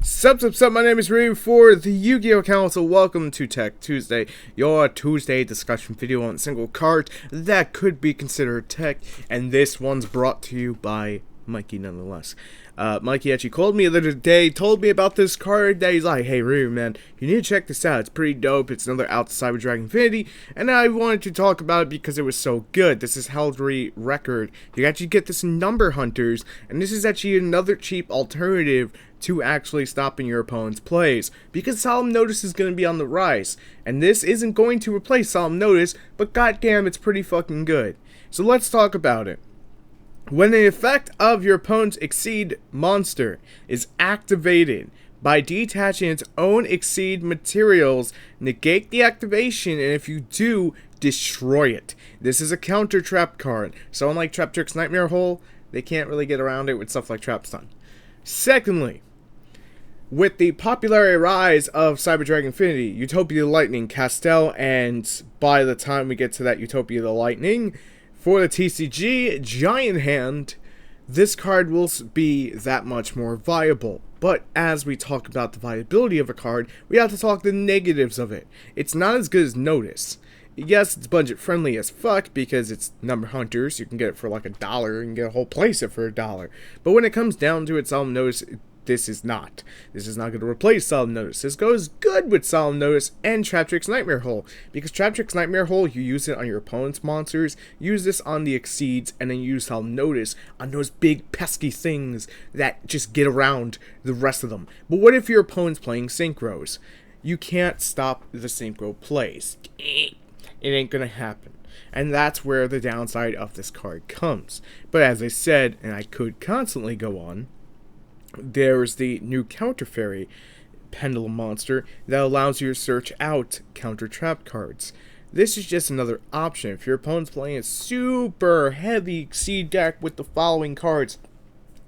Sup, my name is Ryu for the Yu-Gi-Oh! Council. Welcome to Tech Tuesday, your Tuesday discussion video on single cards that could be considered tech, and this one's brought to you by Mikey nonetheless. Mikey actually called me the other day, told me about this card that he's like, hey Ryu man, you need to check this out, it's pretty dope, it's another out to Cyber Dragon Infinity, and I wanted to talk about it because it was so good. This is Heraldry Record. You actually get this in Number Hunters, and this is actually another cheap alternative to actually stopping your opponent's plays, because Solemn Notice is going to be on the rise, and this isn't going to replace Solemn Notice, but goddamn, it's pretty fucking good. So let's talk about it. When the effect of your opponent's Exceed monster is activated by detaching its own Exceed materials, negate the activation, and if you do, destroy it. This is a counter trap card, so unlike Trap Trick's Nightmare Hole, they can't really get around it with stuff like Trap Stun. Secondly, with the popularity rise of Cyber Dragon Infinity, Utopia the Lightning, Castel, and by the time we get to that Utopia the Lightning, for the TCG Giant Hand, this card will be that much more viable. But as we talk about the viability of a card, we have to talk the negatives of it. It's not as good as Notice. Yes, it's budget friendly as fuck because it's Number Hunters. You can get it for like $1 and get a whole playset for $1. But when it comes down to it, Solemn Notice, this is not. This is not going to replace Solemn Notice. This goes good with Solemn Notice and Trap Trick's Nightmare Hole. Because Trap Trick's Nightmare Hole, you use it on your opponent's monsters, use this on the Exceeds, and then use Solemn Notice on those big pesky things that just get around the rest of them. But what if your opponent's playing Synchros? You can't stop the Synchro plays. It ain't going to happen. And that's where the downside of this card comes. But as I said, and I could constantly go on, there's the new Counter Fairy Pendulum monster that allows you to search out counter trap cards. This is just another option. If your opponent's playing a super heavy Exceed deck with the following cards: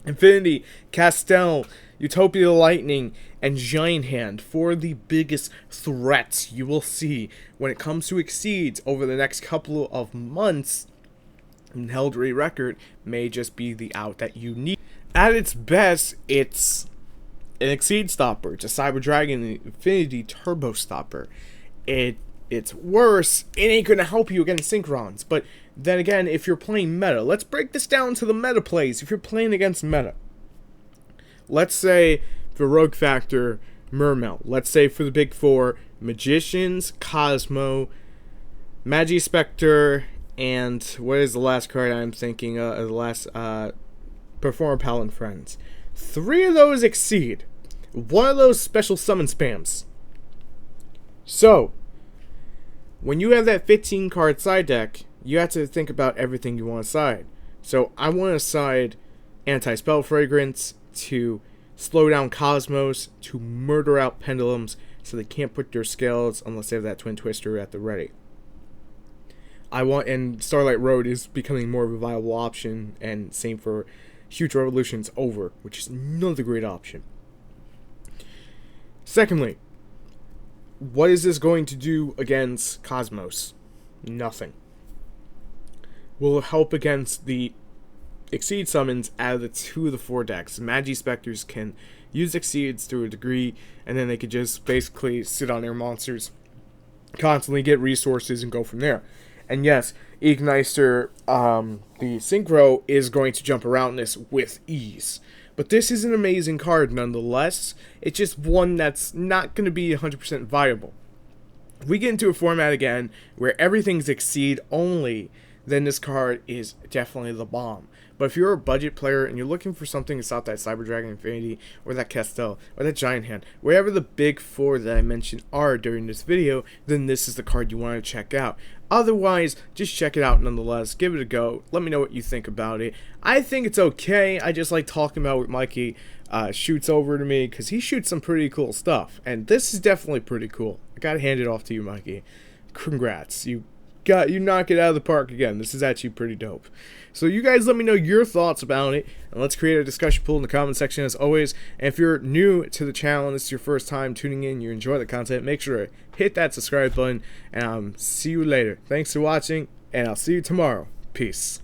Infinity, Castel, Utopia the Lightning, and Giant Hand, for the biggest threats you will see when it comes to Exceeds over the next couple of months, Heraldry Record may just be the out that you need. At its best, it's an Exceed stopper. It's a Cyber Dragon Infinity Turbo stopper. It's worse, it ain't gonna help you against Synchrons. But then again, if you're playing meta, let's break this down to the meta plays. If you're playing against meta, let's say for Rogue Factor, Mermail. Let's say for the big four, Magicians, Cosmo, Magispector, and what is the last card I'm thinking of? The last, Performer Pal and Friends. 3 of those Exceed. 1 of those special summon spams. So, when you have that 15 card side deck, you have to think about everything you want to side. So, I want to side Anti-Spell Fragrance to slow down Cosmos, to murder out Pendulums so they can't put their scales unless they have that Twin Twister at the ready. And Starlight Road is becoming more of a viable option, and same for Huge Revolution's Over, which is another great option. Secondly, what is this going to do against Cosmos? Nothing. Will it help against the Exceed summons out of the 2 of the 4 decks? Magispectors can use Exceeds to a degree, and then they could just basically sit on their monsters, constantly get resources, and go from there. And yes, Igniter, the Synchro, is going to jump around this with ease. But this is an amazing card nonetheless. It's just one that's not going to be 100% viable. If we get into a format again where everything's Exceed only, then this card is definitely the bomb. But if you're a budget player and you're looking for something to stop that Cyber Dragon Infinity, or that Castel, or that Giant Hand, wherever the big 4 that I mentioned are during this video, then this is the card you want to check out. Otherwise, just check it out nonetheless. Give it a go. Let me know what you think about it. I think it's okay. I just like talking about what Mikey shoots over to me, because he shoots some pretty cool stuff. And this is definitely pretty cool. I gotta hand it off to you, Mikey. Congrats. You knock it out of the park again. This is actually pretty dope. So you guys let me know your thoughts about it, and let's create a discussion pool in the comment section as always. And if you're new to the channel and this is your first time tuning in, you enjoy the content, make sure to hit that subscribe button, and see you later. Thanks for watching, and I'll see you tomorrow. Peace.